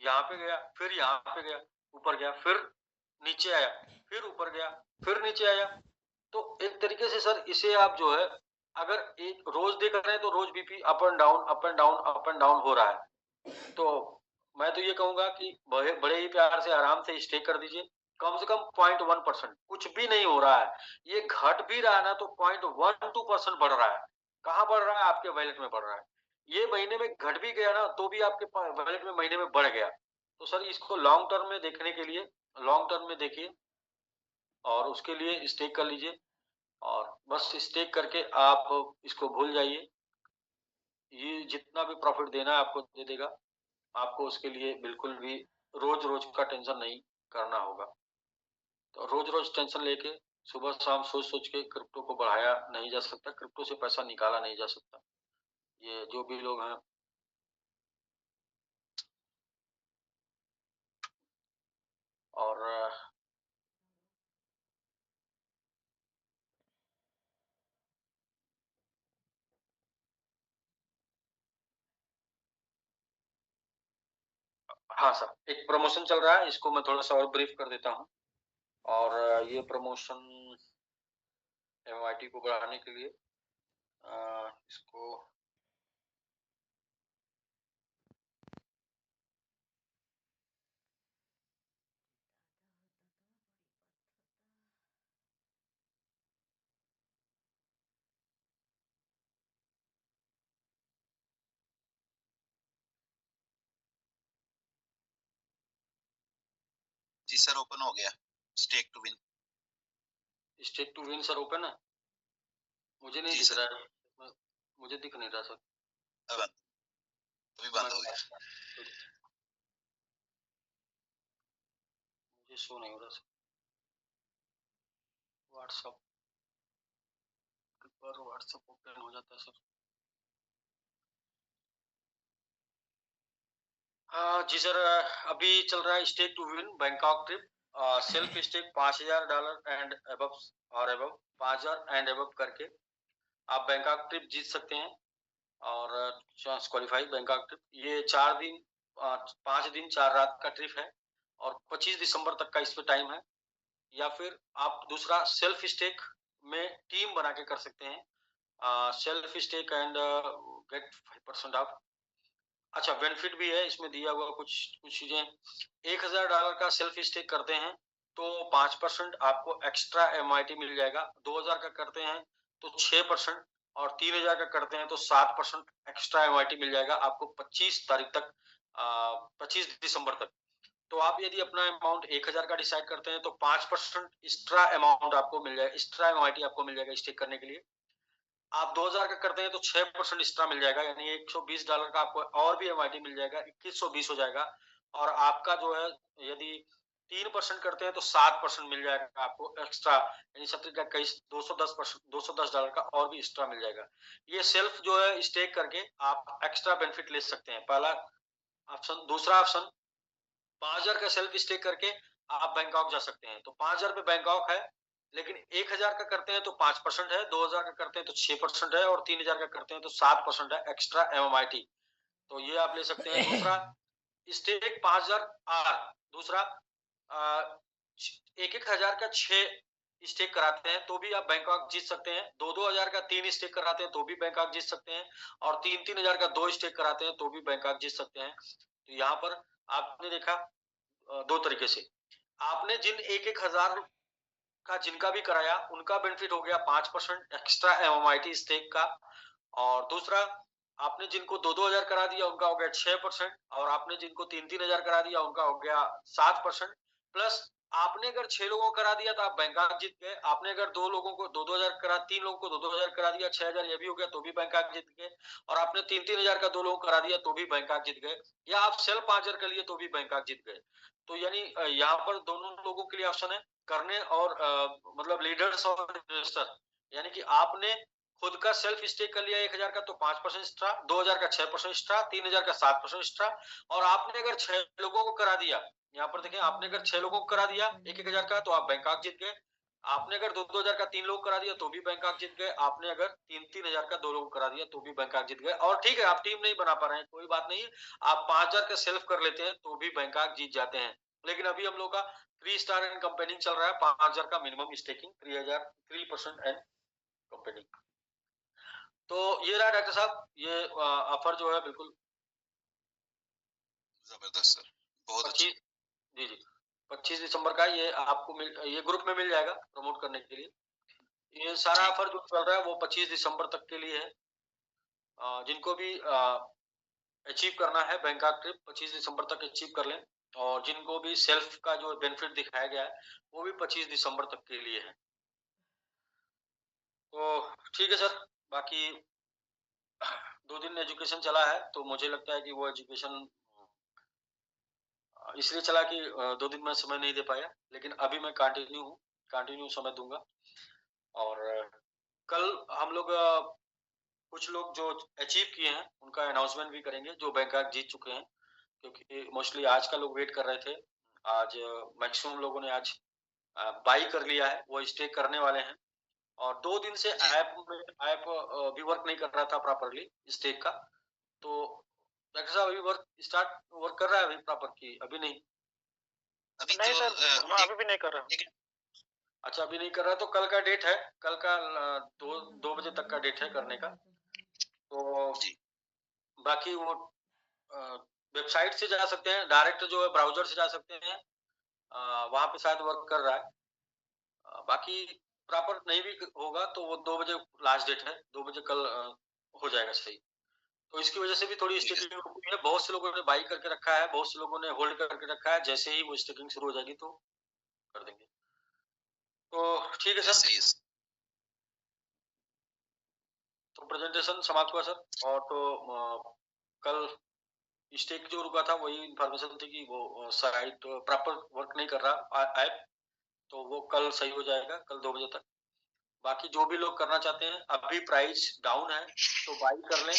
यहाँ पे गया, फिर यहाँ पे गया, ऊपर गया, फिर नीचे आया, फिर ऊपर गया, फिर नीचे आया। तो एक तरीके से सर इसे आप जो है अगर एक रोज देख रहे हैं तो रोज BP up and down, up and down, up and down हो रहा है। तो मैं तो ये कहूंगा कि बड़े बड़े ही प्यार से आराम से स्टे कर दीजिए। कम से कम 0.1%, कुछ भी नहीं हो रहा है। ये घट भी रहा है ना तो 0.12% बढ़ रहा है। कहाँ बढ़ रहा है? आपके वैलेट में बढ़ रहा है। ये महीने में घट भी गया ना तो भी आपके वैलेट में महीने में बढ़ गया। तो सर इसको लॉन्ग टर्म में देखने के लिए लॉन्ग टर्म में देखिए और उसके लिए स्टे कर लीजिए और बस स्टे करके आप इसको भूल जाइए। ये जितना भी प्रॉफिट देना है आपको दे देगा। आपको उसके लिए बिल्कुल भी रोज-रोज का टेंशन नहीं करना होगा। तो रोज-रोज टेंशन लेके सुबह-शाम सोच-सोच के क्रिप्टो को बढ़ाया नहीं जा सकता, क्रिप्टो से पैसा निकाला नहीं जा सकता। ये जो भी लोग हैं और हाँ सर, एक प्रमोशन चल रहा है, इसको मैं थोड़ा-सा और ब्रीफ कर देता हूँ। और ये प्रमोशन एमआईटी को बढ़ाने के लिए इसको जी सर, ओपन हो गया। Stake to win. Stake to win sir open है? मुझे नहीं दिख रहा है। मुझे दिख नहीं रहा सर। अभी बंद हो गया। मुझे शो नहीं हो रहा सर। व्हाट्सएप पर व्हाट्सएप ओपन हो जाता है सर। जी सर, अभी चल रहा है stake to win Bangkok trip. Self stake $5000 and above और अबव 5000 एंड अबव करके आप बैंकॉक ट्रिप जीत सकते हैं और चांस क्वालिफाई बैंकॉक ट्रिप। ये 4 दिन 5 दिन 4 रात का ट्रिप है और 25 दिसंबर तक का इस पे टाइम है। या फिर आप दूसरा सेल्फ स्टेक में टीम बना के कर सकते हैं। Self stake and get 5% off. अच्छा बेनिफिट भी है इसमें दिया हुआ कुछ कुछ चीजें। $1000 का सेल्फ स्टेक करते हैं तो 5% आपको एक्स्ट्रा एमआईटी मिल जाएगा। 2000 का करते हैं तो 6% और 3000 का करते हैं तो 7% एक्स्ट्रा एमआईटी मिल जाएगा आपको 25 तारीख तक, 25 दिसंबर तक। तो आप यदि अपना अमाउंट 1000 का डिसाइड करते हैं तो 5% एक्स्ट्रा अमाउंट आपको मिल जाएगा, एक्स्ट्रा एमआईटी आपको मिल जाएगा स्टेक करने के लिए। आप 2000 का करते हैं तो 6% एक्स्ट्रा मिल जाएगा, यानी $120 का आपको और भी एमआईटी मिल जाएगा, 2120 हो जाएगा। और आपका जो है यदि 3% करते हैं तो 7% मिल जाएगा आपको एक्स्ट्रा, यानी 70 का कई $210 का और भी एक्स्ट्रा मिल जाएगा। ये सेल्फ जो है स्टेक करके आप एक्स्ट्रा बेनिफिट ले सकते हैं। पहला ऑप्शन। दूसरा ऑप्शन 5000 का सेल्फ स्टेक करके आप बैंकॉक जा सकते हैं। तो 5000 पे बैंकॉक है, लेकिन 1000 का करते हैं तो 5% है, 2000 का करते हैं तो 6% है और 3000 का करते हैं तो 7% है एक्स्ट्रा एमएमआईटी। तो ये आप ले सकते हैं। दूसरा स्टेक 5000 आर। दूसरा एक एक हजार का 6 स्टेक कराते हैं तो भी आप बैंकॉक जीत सकते हैं। 2-2 हजार का 3 स्टेक कराते हैं तो भी बैंकॉक जीत सकते हैं और 3-3 हजार का 2 स्टेक कराते हैं तो भी बैंकॉक जीत सकते हैं। तो यहाँ पर आपने देखा 2 तरीके से। आपने जिन 1-1 हजार का जिनका भी कराया उनका बेनिफिट हो गया 5% एक्स्ट्रा एमएमआईटी स्टेक का। और दूसरा आपने जिनको 2-2 हजार करा दिया उनका हो गया 6% और आपने जिनको 3-3 हजार करा दिया उनका हो गया 7%। प्लस आपने अगर 6 लोगों को करा दिया तो आप बैंकॉक जीत गए। आपने अगर 2 लोगों को 2-2 हजार करा, 3 लोगों को 2-2 हजार करा दिया, 6 हजार ये भी हो गया तो भी बैंकॉक जीत गए। और आपने 3-3 हजार का 2 लोगों को करा दिया तो भी बैंकॉक जीत गए। या आप सेल्फ 5 हजार कर लिए तो भी बैंकॉक जीत गए। तो यानी यहाँ पर दोनों लोगों के लिए ऑप्शन है करने और मतलब लीडर्स और इन्वेस्टर। यानी कि आपने खुद का सेल्फ स्टेक कर लिया 1000 का तो 5% एक्स्ट्रा, 2000 का 6% एक्स्ट्रा, 3000 का 7% एक्स्ट्रा। और आपने अगर 6 लोगों को करा दिया, यहाँ पर देखें आपने अगर 6 लोगों को करा दिया 1-1 हजार का तो आप बैंकॉक जीत गए। आपने अगर 2-2 हज़ार का 3 लोग करा दिया तो भी बैंकॉक जीत गए, आपने अगर 3-3 हज़ार का 2 लोग करा दिया तो भी बैंकॉक जीत गए। और ठीक है, आप टीम नहीं बना पा रहे हैं, कोई बात नहीं है, आप 5,000 का सेल्फ कर लेते हैं तो भी बैंकॉक जीत जाते हैं। लेकिन अभी हम लोग का 3 स्टार एंड कंपेनिंग चल रहा है, 5,000 का मिनिमम स्टेकिंग, 3% एंड कंपेनिंग। तो ये रहा डॉक्टर साहब, ये ऑफर जो है बिल्कुल जबरदस्त सर, बहुत अच्छा। 25 जी, जी। 25 दिसंबर का ये आपको ये ग्रुप में मिल जाएगा प्रमोट करने के लिए। ये सारा ठीक, ऑफर जो चल रहा है वो 25 दिसंबर तक के लिए है। जिनको भी अचीव करना है बैंकॉक ट्रिप 25 दिसंबर तक अचीव कर लें, और जिनको भी सेल्फ का जो बेनिफिट दिखाया गया है वो भी 25 दिसंबर तक के लिए है। तो ठीक है सर, बाकी 2 दिन एजुकेशन चला है तो मुझे लगता है कि वो एजुकेशन इसलिए चला कि 2 दिन मैं समय नहीं दे पाया, लेकिन अभी मैं कंटिन्यू समय दूँगा। और कल हम लोग कुछ लोग जो अचीव किए हैं उनका अनाउंसमेंट भी करेंगे, जो बैंकॉक जीत चुके हैं, क्योंकि मोस्टली आज का लोग वेट कर रहे थे। आज मैक्सिमम लोगों ने आज बाई कर लिया है, वो स्टे करने वाले हैं। और 2 दिन से जी। ऐप भी वर्क नहीं कर रहा था प्रॉपर्ली स्टेक का। तो डॉक्टर साहब अभी वर्क कर रहा है अभी प्रॉपर की अभी नहीं? अभी नहीं तो सर, मैं अभी भी नहीं कर रहा हूँ। ठीक है। अच्छा अभी नहीं कर रहा, तो कल का डेट है, कल का 2 बजे तक का डेट है करने का। तो जी, बाकी वो वेबसाइट से जा सकते हैं, डायरेक्ट जो है ब्राउज़र से जा सकते हैं। वहाँ पे शायद वर्क कर रहा है। बाकी प्रॉपर नहीं भी होगा तो वो 2 बजे लास्ट डेट है, 2 बजे कल हो जाएगा सही। तो इसकी वजह से भी थोड़ी ठीक है। स्टेकिंग रुकी है, बहुत से लोगों ने बाई करके रखा है, बहुत से लोगों ने होल्ड करके रखा है, जैसे ही वो स्टेकिंग शुरू हो जाएगी तो कर देंगे। तो ठीक है सर, जैसे ही तो प्रेजेंटेशन समाप्त हुआ सर। और तो कल स्टेक जो रुका था वही इन्फॉर्मेशन थी कि वो साइट प्रॉपर वर्क नहीं कर रहा ऐप, तो वो कल सही हो जाएगा, कल 2 बजे तक। बाकी जो भी लोग करना चाहते हैं, अभी प्राइस डाउन है तो बाई कर लें,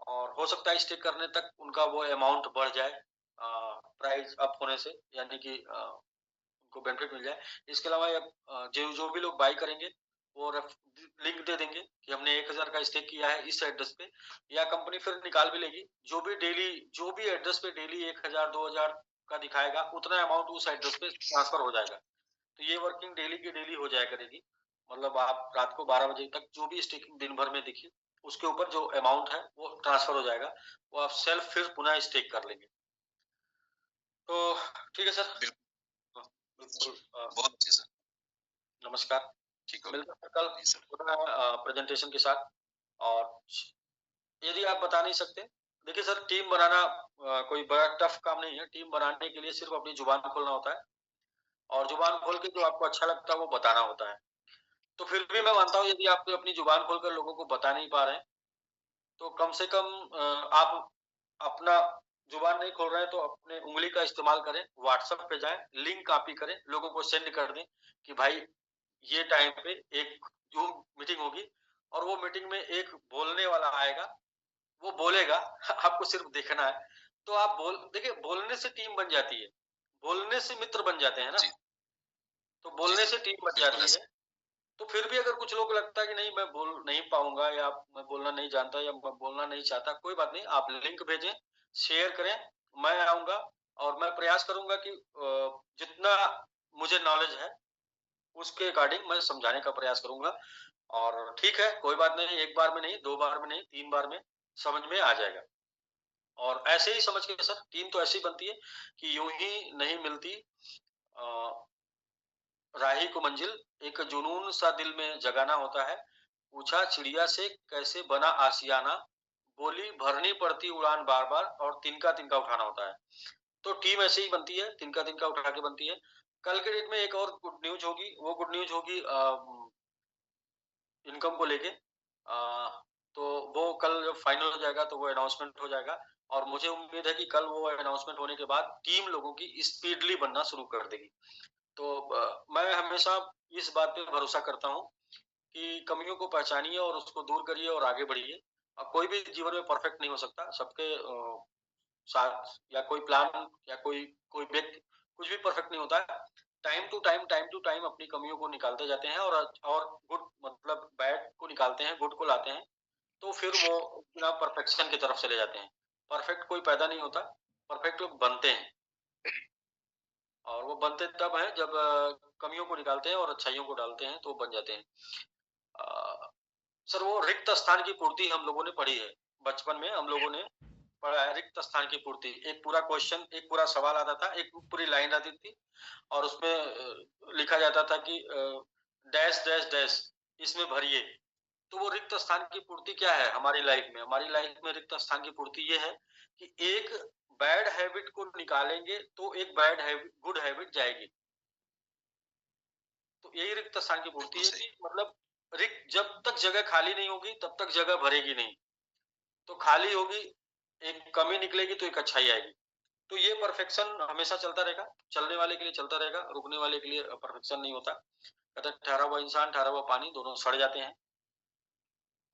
और हो सकता है स्टे करने तक उनका वो अमाउंट बढ़ जाए प्राइस अप होने से, यानी कि उनको बेनिफिट मिल जाए। इसके अलावा जो जो भी लोग बाई करेंगे वो लिंक दे देंगे कि हमने 1,000 का स्टेक किया है इस एड्रेस पे, या कंपनी फिर निकाल भी लेगी। जो भी एड्रेस पे डेली 1,000 2,000 का दिखाएगा उतना अमाउंट उस एड्रेस पे ट्रांसफर हो जाएगा। तो ये वर्किंग डेली की डेली हो जाया करेगी। मतलब आप रात को 12 बजे तक जो भी स्टेकिंग दिन भर में दिखी, उसके ऊपर जो अमाउंट है वो ट्रांसफर हो जाएगा, वो आप सेल्फ फिर पुनः स्टेक कर लेंगे। तो ठीक है सर। बिल्कुल, हाँ, बिल्कुल बहुत अच्छे सर। नमस्कार। ठीक हो मिलते हैं कल जी सर। पुनः प्रेजेंटेशन के साथ। और यदि आप बता नहीं सकते, देखिए सर, टीम बनाना कोई बड़ा टफ काम नहीं है। टीम बनाने के लिए सिर्फ अपनी जुबान खोलना होता है, और जुबान खोल के जो आपको अच्छा लगता है वो बताना होता है। तो फिर भी मैं मानता हूँ यदि आप अपनी जुबान खोलकर लोगों को बता नहीं पा रहे हैं, तो कम से कम आप अपना जुबान नहीं खोल रहे हैं तो अपने उँगली का इस्तेमाल करें, व्हाट्सएप पे जाएँ, लिंक कॉपी करें, लोगों को सेंड कर दें कि भाई ये टाइम पे एक ज़ूम मीटिंग होगी, और वो मीटिंग में एक बोलने वाला आएगा, वो बोलेगा आपको सिर्फ देखना है। तो आप देखिए, बोलने से टीम बन जाती है, बोलने से मित्र बन जाते हैं ना, जी, तो जी बोलने सर, से टीम बन बिल्कुल जाती ऐसा। है। तो फिर भी अगर कुछ लोग को लगता है कि नहीं मैं बोल नहीं पाऊँगा, या मैं बोलना नहीं जानता, या मैं बोलना नहीं चाहता, कोई बात नहीं, आप लिंक भेजें, शेयर करें, मैं आऊँगा, और मैं प्रयास करूँगा कि जितना मुझे नॉलेज है उसके अकॉर्डिंग मैं समझाने का प्रयास करूँगा। और ठीक है, कोई बात नहीं, 1 बार में नहीं, 2 बार में नहीं, 3 बार में समझ में आ जाएगा। और ऐसे ही समझ के सर, टीम तो ऐसे ही बनती है कि यूँ ही नहीं मिलती अ, राही को मंजिल, एक जुनून सा दिल में जगाना होता है। पूछा चिड़िया से कैसे बना आशियाना, बोली भरनी पड़ती उड़ान बार-बार, और तिनका-तिनका उठाना होता है। तो टीम ऐसे ही बनती है, तिनका-तिनका उठा के बनती है। कल के डेट में एक और गुड न्यूज़ होगी, वो गुड न्यूज़ होगी इनकम को लेके। तो वो कल जब फाइनल हो जाएगा तो वो अनाउंसमेंट हो जाएगा, और मुझे उम्मीद है कि कल वो अनाउंसमेंट होने के बाद टीम लोगों की स्पीडली बनना शुरू कर देगी। तो मैं हमेशा इस बात पे भरोसा करता हूँ कि कमियों को पहचानिए और उसको दूर करिए और आगे बढ़िए। कोई भी जीवन में परफेक्ट नहीं हो सकता। सबके साथ या कोई प्लान या कोई कोई व्यक्ति कुछ भी परफेक्ट नहीं होता है। टाइम टू टाइम अपनी कमियों को निकालते जाते हैं और गुड मतलब बैड को निकालते हैं, गुड को लाते हैं, तो फिर वो बिना परफेक्शन की तरफ चले जाते हैं। परफेक्ट कोई पैदा नहीं होता, परफेक्ट लोग बनते हैं और वो बनते तब हैं जब कमियों को निकालते हैं और अच्छाइयों को डालते हैं, तो वो बन जाते हैं। अ, सर वो रिक्त स्थान की पूर्ति हम लोगों ने पढ़ी है। बचपन में हम लोगों ने पढ़ा है रिक्त स्थान की पूर्ति। एक पूरा क्वेश्चन, एक पूरा सवाल आता था, एक पूरी लाइन आती थी और उसमें लिखा जाता था कि डैश डैश डैश इसमें भरिए। तो वो रिक्त स्थान की पूर्ति क्या है हमारी लाइफ में? हमारी लाइफ में रिक्त स्थान की पूर्ति ये है कि एक बैड हैबिट को निकालेंगे तो एक बैड हैबिट गुड हैबिट जाएगी। तो यही रिक्त स्थान की पूर्ति बिल्कुल है सही। कि मतलब रिक्त जब तक जगह खाली नहीं होगी तब तक जगह भरेगी नहीं। तो खाली होगी, एक कमी निकलेगी तो एक अच्छाई आएगी। तो ये परफेक्शन हमेशा चलता रहेगा, चलने वाले के लिए चलता रहेगा, रुकने वाले के लिए परफेक्शन नहीं होता। कहते हैं ठहरा हुआ इंसान, ठहरा हुआ पानी दोनों सड़ जाते हैं।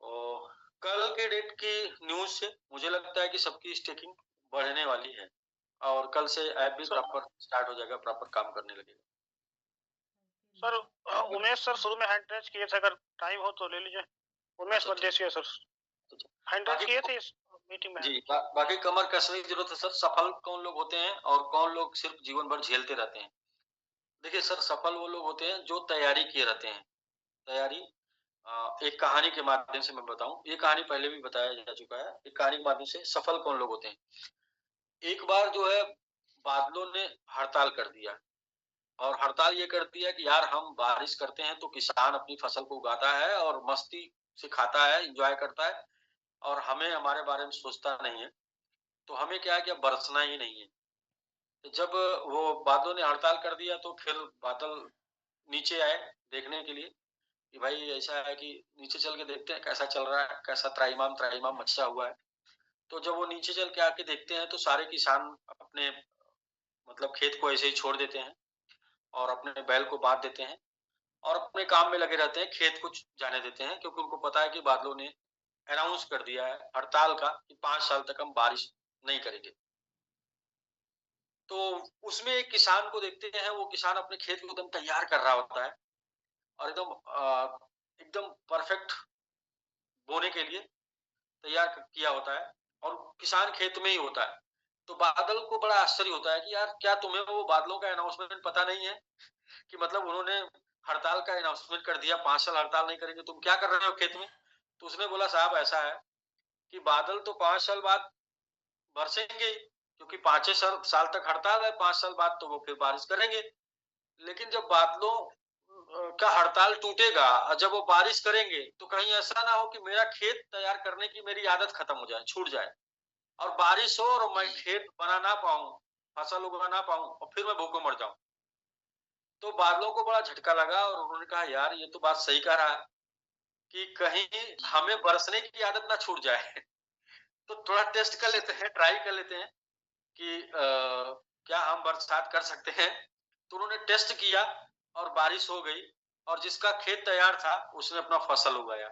और कल के डेट की न्यूज़ से मुझे लगता है कि सबकी स्टेकिंग बढ़ने वाली है और कल से ऐप भी सर प्रॉपर स्टार्ट हो जाएगा, प्रॉपर काम करने लगेगा। सर उमेश सर शुरू में हैंड रेज किए थे, अगर टाइम हो तो ले लीजिए। उमेश अच्छा, मदेशिया सर अच्छा। हैंड रेज बाकी किए थे इस मीटिंग में। जी, बाकी कमर कसने की जरूरत है सर। सफल कौन लोग होते हैं और कौन लोग सिर्फ जीवन भर झेलते रहते हैं? देखिए सर, सफल वो लोग होते हैं जो तैयारी किए रहते हैं। तैयारी एक कहानी के माध्यम से मैं बताऊं, ये कहानी पहले भी बताया जा चुका है। एक कहानी के माध्यम से सफल कौन लोग होते हैं। एक बार जो है बादलों ने हड़ताल कर दिया और हड़ताल ये कर दिया कि यार हम बारिश करते हैं तो किसान अपनी फसल को उगाता है और मस्ती से खाता है, एंजॉय करता है और हमें हमारे बारे में सोचता नहीं है। तो हमें क्या है कि अब बरसना ही नहीं है। तो जब वो बादलों ने हड़ताल कर दिया तो फिर बादल नीचे आए देखने के लिए कि भाई ऐसा है कि नीचे चल के देखते हैं कैसा चल रहा है, कैसा त्राहिमाम त्राहिमाम मचा हुआ है। तो जब वो नीचे चल के आके देखते हैं तो सारे किसान अपने मतलब खेत को ऐसे ही छोड़ देते हैं और अपने बैल को बांध देते हैं और अपने काम में लगे रहते हैं, खेत को जाने देते हैं, क्योंकि उनको पता है कि बादलों ने अनाउंस कर दिया है हड़ताल का कि 5 साल तक हम बारिश नहीं करेंगे। तो उसमें एक किसान को देखते हैं, वो किसान अपने खेत को एकदम तैयार कर रहा होता है और एकदम परफेक्ट बोने के लिए तैयार किया होता है और किसान खेत में ही होता है। तो बादल को बड़ा आश्चर्य होता है कि यार क्या तुम्हें वो बादलों का अनाउंसमेंट पता नहीं है कि मतलब उन्होंने हड़ताल का अनाउंसमेंट कर दिया, 5 साल हड़ताल नहीं करेंगे, तुम क्या कर रहे हो खेत में? तो उसने बोला साहब ऐसा है कि बादल तो 5 साल बाद बरसेंगे ही, क्योंकि 5 साल तक हड़ताल है, 5 साल बाद तो वो फिर बारिश करेंगे। लेकिन जब बादलों का हड़ताल टूटेगा और जब वो बारिश करेंगे तो कहीं ऐसा ना हो कि मेरा खेत तैयार करने की मेरी आदत खत्म हो जाए, छूट जाए और बारिश हो और मैं खेत बना ना पाऊं, फसल उगा ना पाऊं और फिर मैं भूखे मर जाऊं। तो बादलों को बड़ा झटका लगा और उन्होंने कहा यार ये तो बात सही कह रहा है कि कहीं हमें बरसने की आदत ना छूट जाए। तो थोड़ा टेस्ट कर लेते हैं, ट्राई कर लेते हैं कि क्या हम बरसात कर सकते हैं। तो उन्होंने टेस्ट किया और बारिश हो गई और जिसका खेत तैयार था उसने अपना फसल उगाया,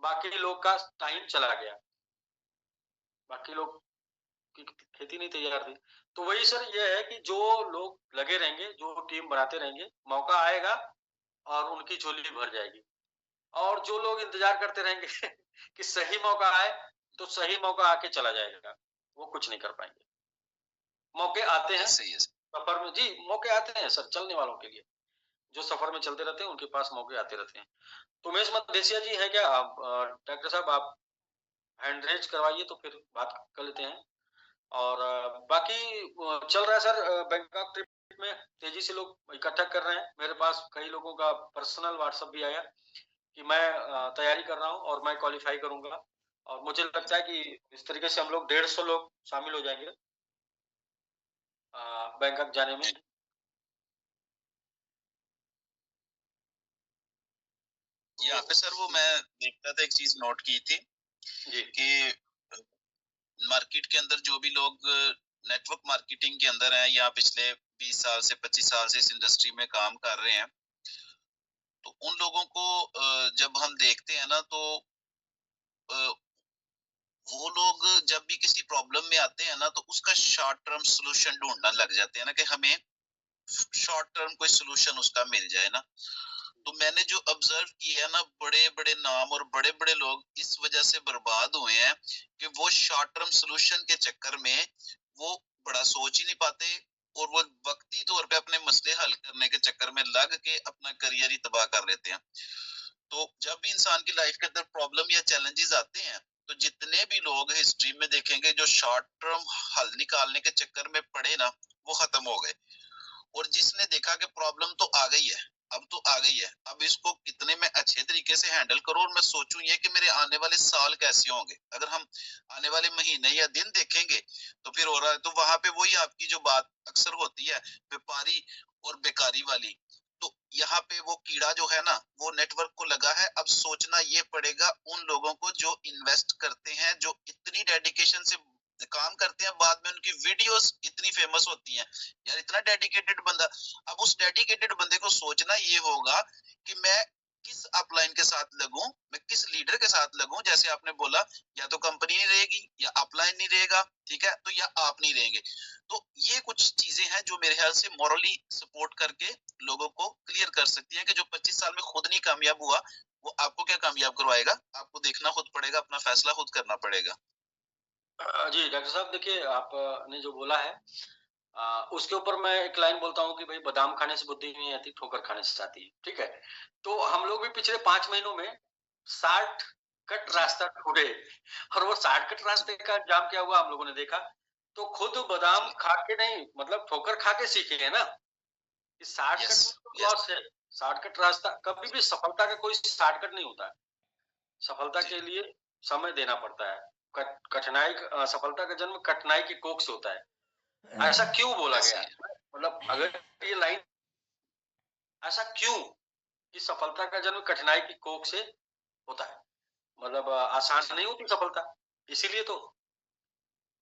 बाकी लोग का टाइम चला गया, बाकी लोग की खेती नहीं तैयार थी। तो वही सर ये है कि जो लोग लगे रहेंगे, जो टीम बनाते रहेंगे, मौका आएगा और उनकी झोली भर जाएगी। और जो लोग इंतजार करते रहेंगे कि सही मौका आए तो सही मौका आके चला जाएगा, वो कुछ नहीं कर पाएंगे। मौके आते हैं सही है सर। सफर में, जी मौके आते हैं सर चलने वालों के लिए। जो सफर में चलते रहते हैं उनके पास मौके आते रहते हैं। तो उमेश मदेशिया जी है क्या आप? डॉक्टर साहब आप हैंड रेज करवाइए तो फिर बात कर लेते हैं। और बाकी चल रहा है सर। बैंकॉक ट्रिप में तेजी से लोग इकट्ठा कर रहे हैं। मेरे पास कई लोगों का पर्सनल व्हाट्सएप भी आया कि मैं तैयारी कर रहा हूँ और मैं क्वालिफाई करूंगा और मुझे लगता है कि इस तरीके से हम लोग 150 लोग शामिल हो जाएंगे बैंकॉक जाने में। यहाँ पे सर वो मैं देखता था, एक चीज नोट की थी जी कि मार्केट के अंदर जो भी लोग नेटवर्क मार्केटिंग के अंदर हैं या पिछले 20 साल से 25 साल से इस इंडस्ट्री में काम कर रहे हैं, तो उन लोगों को जब हम देखते हैं ना तो वो लोग जब भी किसी प्रॉब्लम में आते हैं ना तो उसका शॉर्ट टर्म सॉल्यूशन ढूंढना लग जाते हैं ना कि हमें शॉर्ट टर्म कोई सोल्यूशन उसका मिल जाए ना। तो मैंने जो ऑब्जर्व किया है ना, बड़े बड़े नाम और बड़े बड़े लोग इस वजह से बर्बाद हुए हैं कि वो शॉर्ट टर्म सोल्यूशन के चक्कर में वो बड़ा सोच ही नहीं पाते, और वो वक्ती तौर पे अपने मसले हल करने के चक्कर में लग के अपना करियर ही तबाह कर लेते हैं। तो जब भी इंसान की लाइफ के अंदर प्रॉब्लम या चैलेंजेस आते हैं, तो जितने भी लोग हिस्ट्री में देखेंगे जो शॉर्ट टर्म हल निकालने के चक्कर में पड़े ना, वो खत्म हो गए। और जिसने देखा कि प्रॉब्लम तो आ गई है, अब तो आ गई है, अब इसको कितने मैं अच्छे तरीके से हैंडल करूं, और मैं सोचूं ये कि मेरे आने वाले साल कैसे होंगे। अगर हम आने वाले महीने या दिन देखेंगे तो फिर हो रहा है, तो वहां पे वही आपकी जो बात अक्सर होती है व्यापारी और बेकारी वाली। तो यहाँ पे वो कीड़ा जो है ना, वो नेटवर्क को लगा है। अब सोचना ये पड़ेगा उन लोगों को जो इन्वेस्ट करते हैं, जो इतनी डेडिकेशन से काम करते हैं, बाद में उनकी वीडियोस इतनी फेमस होती हैं। यार इतना डेडिकेटेड बंदा, अब उस डेडिकेटेड बंदे को सोचना ये होगा कि मैं किस अपलाइन के साथ लगूं, मैं किस लीडर के साथ लगूं। जैसे आपने बोला, या तो कंपनी नहीं रहेगी, या अपलाइन नहीं रहेगा, ठीक है, तो या आप नहीं रहेंगे। तो ये कुछ चीजें हैं जो मेरे ख्याल से मॉरली सपोर्ट करके लोगों को क्लियर कर सकती हैं कि जो 25 साल में खुद नहीं कामयाब हुआ, वो आपको क्या कामयाब करवाएगा। आपको देखना खुद पड़ेगा, अपना फैसला खुद करना पड़ेगा। जी डॉक्टर साहब, देखिए आपने जो बोला है उसके ऊपर मैं एक लाइन बोलता हूँ कि भाई बादाम खाने से बुद्धि नहीं आती, ठोकर खाने से आती है। ठीक है, तो हम लोग भी पिछले 5 महीनों में 60 कट जी रास्ता ढूंढे, और वो 60 कट जी रास्ते का अंजाम क्या हुआ हम लोगों ने देखा। तो खुद बादाम जी। खा के नहीं, मतलब ठोकर खा के सीखे है ना कि 60 यस कट में तो यस। लॉस है। 60 कट रास्ता, कभी भी सफलता का कोई 60 कट नहीं होता है। सफलता जी के लिए समय देना पड़ता है। कठिनाई सफलता का जन्म कठिनाई की कोख से होता है। ऐसा क्यों बोला ऐसे गया ही है? है। मतलब अगर ये लाइन, ऐसा क्यों कि सफलता का जन्म कठिनाई की कोख से होता है? मतलब आसान नहीं होती सफलता, इसीलिए तो।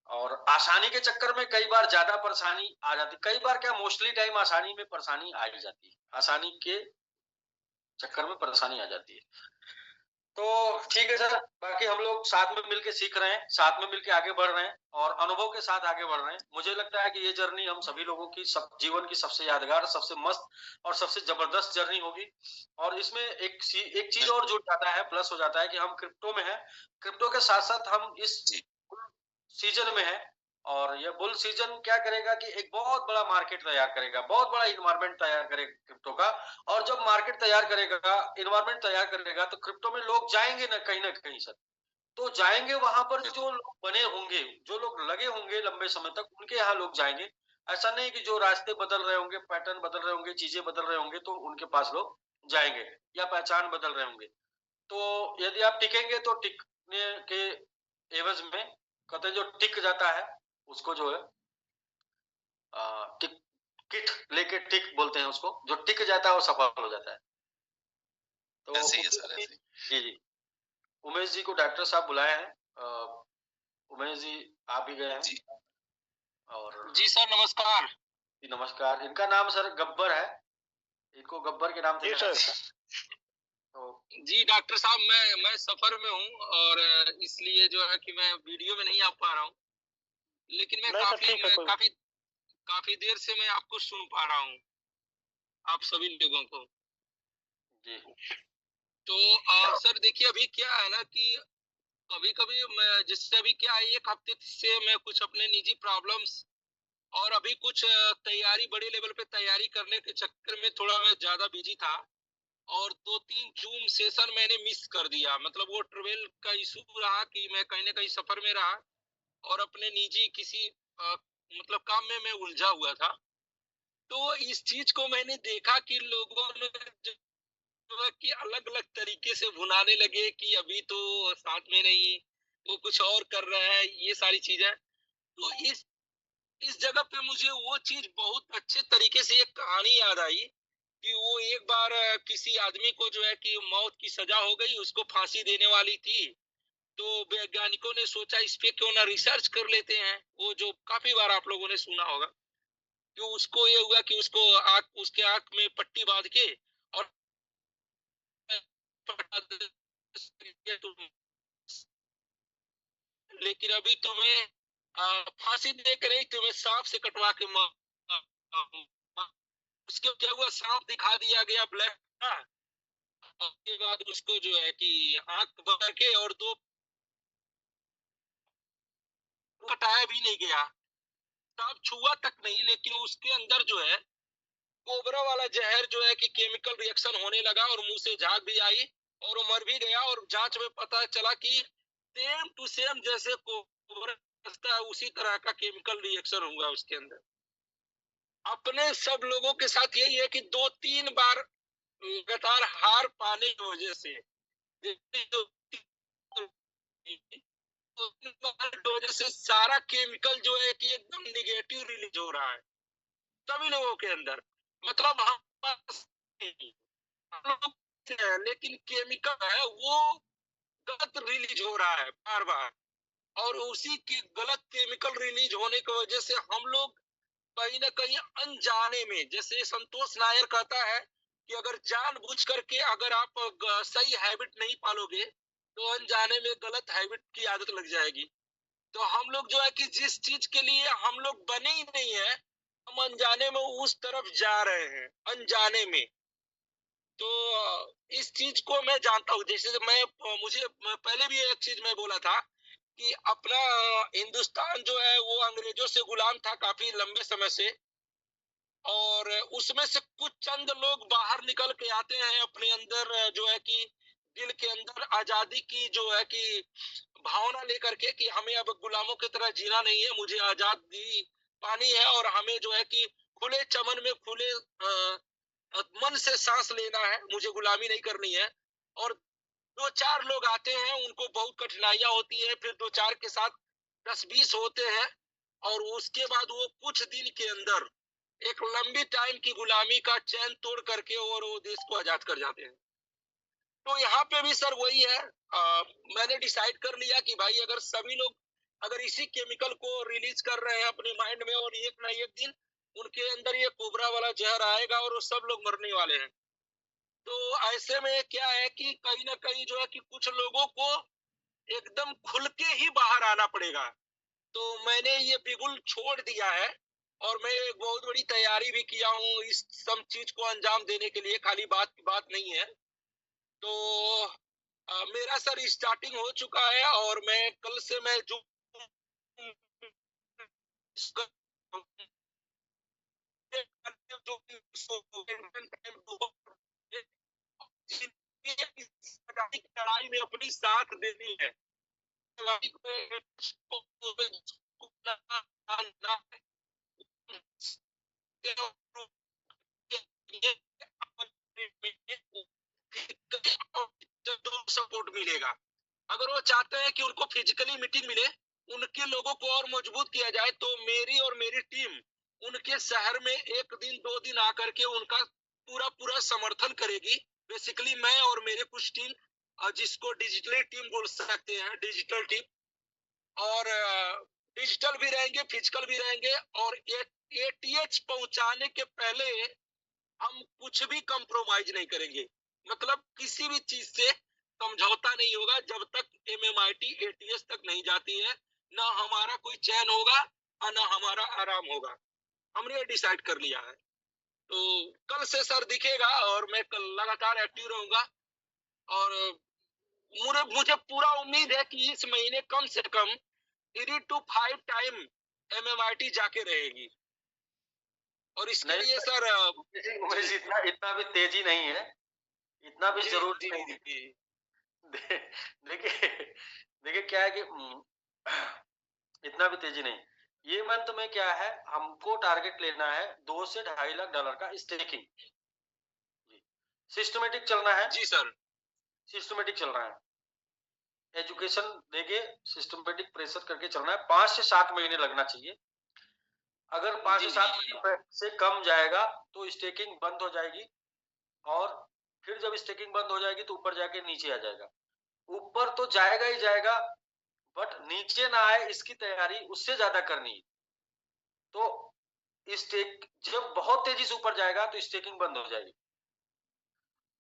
और आसानी के चक्कर में कई बार ज्यादा परेशानी आ जाती, कई बार क्या, मोस्टली टाइम आसानी में परेशानी आ ही जाती है, आसानी के चक्कर में परेशानी आ जाती है। तो ठीक है सर, बाकी हम लोग साथ में मिलके सीख रहे हैं, साथ में मिलके आगे बढ़ रहे हैं, और अनुभव के साथ आगे बढ़ रहे हैं। मुझे लगता है कि ये जर्नी हम सभी लोगों की जीवन की सबसे यादगार, सबसे मस्त और सबसे जबरदस्त जर्नी होगी। और इसमें एक चीज और जुड़ जाता है, प्लस हो जाता है कि हम क्रिप्टो में हैं। क्रिप्टो के साथ साथ हम इस जी सीजन में है, और ये बुल सीजन क्या करेगा कि एक बहुत बड़ा मार्केट तैयार करेगा, बहुत बड़ा इन्वायरमेंट तैयार करेगा क्रिप्टो का। और जब मार्केट तैयार करेगा, इन्वायरमेंट तैयार करेगा, तो क्रिप्टो में लोग जाएंगे ना कहीं सर। तो जाएंगे वहां पर बिल्कुल। जो लोग बने होंगे, जो लोग लगे होंगे लंबे समय तक, उनके यहाँ लोग जाएंगे। ऐसा नहीं कि जो रास्ते बदल रहे होंगे, पैटर्न बदल रहे होंगे, चीजें बदल रहे होंगे, तो उनके पास लोग जाएंगे, या पहचान बदल रहे होंगे। तो यदि आप टिकेंगे तो टिकने के एवज में, कहते हैं जो टिक जाता है उसको जो है टिक किट लेके टिक बोलते हैं उसको, जो टिक जाता है वो सफल हो जाता है। तो ऐसे ही है उमेश सर, जी, ऐसे ही। जी जी, उमेश जी को डॉक्टर साहब बुलाए हैं। उमेश जी आ भी गए हैं। जी और जी सर, नमस्कार। जी नमस्कार। इनका नाम सर गब्बर है, इनको गब्बर के नाम से जी जाना सर। जाता है। तो जी डॉक्टर साहब, मैं सफर में हूँ, और इसलिए जो है कि मैं वीडियो में नहीं आ पा रहा हूँ, लेकिन नहीं सर, ठीक है, कोई काफी काफी देर से मैं आपको सुन पा रहा हूँ, आप सभी लोगों को। जी तो सर देखिए, अभी क्या है ना कि कभी कभी मैं, जिससे अभी क्या है, एक हफ्ते से मैं कुछ अपने निजी प्रॉब्लम्स और अभी कुछ तैयारी, बड़े लेवल पे तैयारी करने के चक्कर में थोड़ा मैं ज्यादा बिजी था, और 2-3 जूम सेशन मैंने मिस कर दिया। मतलब वो ट्रेवल का इशू रहा कि मैं कहीं ना कहीं सफर में रहा, और अपने निजी किसी मतलब काम में मैं उलझा हुआ था। तो इस चीज को मैंने देखा कि लोगों ने जो है कि अलग अलग तरीके से भुनाने लगे कि अभी तो साथ में नहीं, वो कुछ और कर रहा है, ये सारी चीजें। तो इस जगह पे मुझे वो चीज बहुत अच्छे तरीके से एक कहानी याद आई कि वो एक बार किसी आदमी को जो है कि मौत की सजा हो गई, उसको फांसी देने वाली थी। तो वैज्ञानिकों ने सोचा इस पे क्यों ना रिसर्च कर लेते हैं। वो जो काफी बार आप लोगों ने सुना होगा कि उसको ये हुआ कि उसके आंख में पट्टी बांध के और लेकिन अभी तुम्हें फांसी दे कर नहीं, तुम्हें सांप से कटवा के उसके क्या हुआ, सांप दिखा दिया गया ब्लैक का। उसके बाद उसको जो है कि आंख भर के और दो हटाया भी नहीं गया, सांप छुआ तक नहीं, लेकिन उसके अंदर जो है कोबरा वाला जहर जो है कि केमिकल रिएक्शन होने लगा और मुंह से झाग भी आई और वो मर भी गया। और जांच में पता चला कि सेम टू सेम जैसे कोबरा है उसी तरह का केमिकल रिएक्शन हुआ उसके अंदर। अपने सब लोगों के साथ यही है कि 2-3 बार लगातार हार पाने की वजह से वजह से सारा केमिकल जो है कि एकदम निगेटिव रिलीज हो रहा है सभी लोगों के अंदर। मतलब हम पास हम लोग हैं, लेकिन केमिकल है वो गलत रिलीज हो रहा है बार बार। और उसी के गलत केमिकल रिलीज होने की वजह से हम लोग कहीं ना कहीं अनजाने में, जैसे संतोष नायर कहता है कि अगर जानबूझ करके अगर आप सही हैबिट नहीं पालोगे तो अनजाने में गलत हैबिट की आदत लग जाएगी। तो हम लोग जो है कि जिस चीज के लिए हम लोग बने ही नहीं है, हम अनजाने में उस तरफ जा रहे हैं अनजाने में। तो इस चीज को मैं जानता हूँ। जैसे मुझे पहले भी एक चीज मैं बोला था कि अपना हिंदुस्तान जो है वो अंग्रेजों से गुलाम था काफी लंबे समय से। और उसमें से कुछ चंद लोग बाहर निकल के आते हैं अपने अंदर जो है कि दिल के अंदर आजादी की जो है कि भावना लेकर के कि हमें अब गुलामों की तरह जीना नहीं है, मुझे आजादी पानी है और हमें जो है कि खुले चमन में खुले मन से सांस लेना है, मुझे गुलामी नहीं करनी है। और 2-4 लोग आते हैं, उनको बहुत कठिनाइयां होती है, फिर 2-4 के साथ 10-20 होते हैं और उसके बाद वो कुछ दिन के अंदर एक लंबी टाइम की गुलामी का चैन तोड़ करके और वो देश को आजाद कर जाते हैं। तो यहाँ पे भी सर वही है। मैंने डिसाइड कर लिया कि भाई अगर सभी लोग अगर इसी केमिकल को रिलीज कर रहे हैं अपने माइंड में और एक ना एक दिन उनके अंदर ये कोबरा वाला जहर आएगा और वो सब लोग मरने वाले हैं। तो ऐसे में क्या है कि कहीं ना कहीं जो है कि कुछ लोगों को एकदम खुल के ही बाहर आना पड़ेगा। तो मैंने ये बिगुल छोड़ दिया है और मैं एक बहुत बड़ी तैयारी भी किया हूँ इस सब चीज को अंजाम देने के लिए, खाली बात की बात नहीं है। तो मेरा सर स्टार्टिंग हो चुका है और मैं कल से मैं जो लड़ाई में अपनी साथ देनी है। सपोर्ट मिलेगा। अगर वो चाहते हैं कि उनको फिजिकली मीटिंग मिले, उनके लोगों को और मजबूत किया जाए, तो मेरी और मेरी टीम उनके शहर में 1 दिन 2 दिन आकर के उनका पूरा पूरा समर्थन करेगी। बेसिकली मैं और मेरे कुछ टीम, जिसको डिजिटल टीम बोल सकते हैं, डिजिटल टीम, और डिजिटल भी रहेंगे फिजिकल भी रहेंगे। और एटीएच पहुंचाने के पहले हम कुछ भी कंप्रोमाइज नहीं करेंगे, मतलब किसी भी चीज से समझौता नहीं होगा जब तक एमएमआईटी एटीएस तक नहीं जाती है। ना हमारा कोई चैन होगा और ना हमारा आराम होगा। हमने डिसाइड कर लिया है। तो कल से सर दिखेगा और मैं कल लगातार एक्टिव रहूंगा। और मुझे पूरा उम्मीद है कि इस महीने कम से कम 3 to 5 टाइम एमएमआईटी जाके रहेगी। और इसके नहीं लिए सर उमेश, इतना इतना भी तेजी नहीं है, इतना भी जरूरी नहीं है। देखिए देखिए क्या है कि इतना भी तेजी नहीं। ये मंथ में क्या है, हमको टारगेट लेना है 2 से $2.5 लाख का स्टेकिंग। सिस्टमेटिक चलना है जी सर, सिस्टमेटिक चल रहा है, एजुकेशन देके सिस्टमेटिक प्रेशर करके चलना है। 5 से 7 महीने लगना चाहिए। अगर 5 से 7 महीने से कम जाएगा तो स्टेकिंग बंद हो जाएगी, और फिर जब स्टेकिंग बंद हो जाएगी तो ऊपर जाके नीचे आ जाएगा। ऊपर तो जाएगा ही जाएगा, बट नीचे ना आए इसकी तैयारी उससे ज्यादा करनी है। तो स्टेक जब बहुत तेजी से ऊपर जाएगा तो स्टेकिंग बंद हो जाएगी।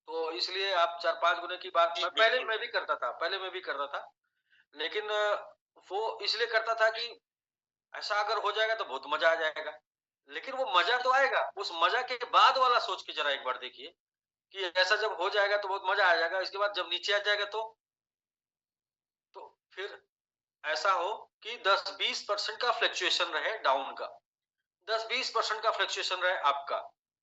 तो इसलिए आप 4-5 गुने की बात पहले मैं भी करता था, लेकिन वो इसलिए करता था कि ऐसा अगर हो जाएगा तो बहुत मजा आ जाएगा। लेकिन वो मजा तो आएगा। उस मजा के बाद वाला सोच के जरा एक बार देखिए कि ऐसा जब हो जाएगा तो बहुत मजा आ जाएगा, इसके बाद जब नीचे आ जाएगा तो फिर ऐसा हो कि 10-20% का फ्लक्चुएशन रहे डाउन का, 10-20% का फ्लक्चुएशन रहे अप का,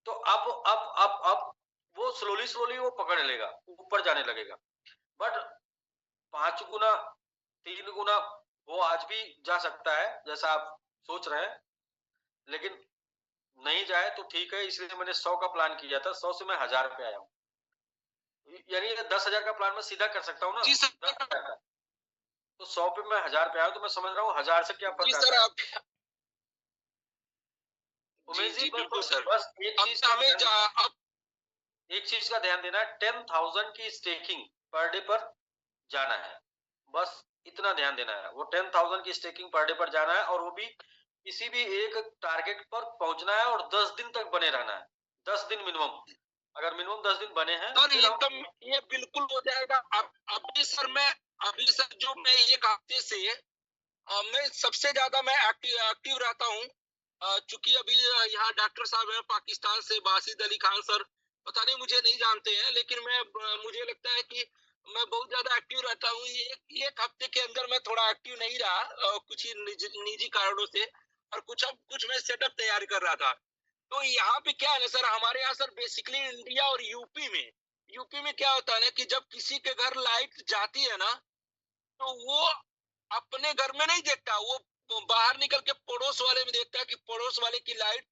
तो अप वो स्लोली वो पकड़ लेगा, ऊपर जाने लगेगा। बट 5 गुना 3 गुना वो आज भी जा सकता है जैसा आप सोच रहे हैं, लेकिन नहीं जाए तो ठीक है, इसलिए मैंने 100 का प्लान किया था, 100 से मैं 1000 पे आया हूँ। यानी 10,000 का प्लान मैं सीधा कर सकता हूँ ना, जी सर। 10,000 का, तो 100 पे मैं 1000 पे आया, तो मैं समझ रहा हूँ 1000 से क्या जी फर्क सर आता है। आप जी उमेश जी जी बस बिल्कुल बस सर। बस एक अब चीज का हमें अब एक चीज का ध्यान देना है, 10,000 की स्टेकिंग पर डे पर जाना है, बस इतना ध्यान देना है। वो 10,000 की स्टेकिंग पर डे पर जाना है, और वो भी किसी भी एक टारगेट पर पहुंचना है, और 10 दिन तक बने रहना है, 10 दिन मिनिमम। अगर मिनिमम 10 दिन बने हैं सर फिर हम एकदम ये बिल्कुल हो जाएगा। अब अभी सर जो मैं एक हफ्ते से मैं सबसे ज्यादा मैं एक्टिव रहता हूँ। चूंकि अभी यहाँ डॉक्टर साहब हैं पाकिस्तान से, बासित अली खान सर, पता नहीं मुझे नहीं जानते हैं, लेकिन मुझे लगता है कि मैं बहुत ज्यादा एक्टिव रहता हूँ। एक हफ्ते के अंदर मैं थोड़ा एक्टिव नहीं रहा, कुछ ही निजी कारणों से, और कुछ मैं सेटअप तैयार कर रहा था। तो यहाँ पे क्या है ना सर, हमारे यहाँ सर बेसिकली इंडिया और यूपी में क्या होता है ना कि जब किसी के घर लाइट जाती है ना, तो वो अपने घर में नहीं देखता, वो बाहर निकल के पड़ोस वाले में देखता है कि पड़ोस वाले की लाइट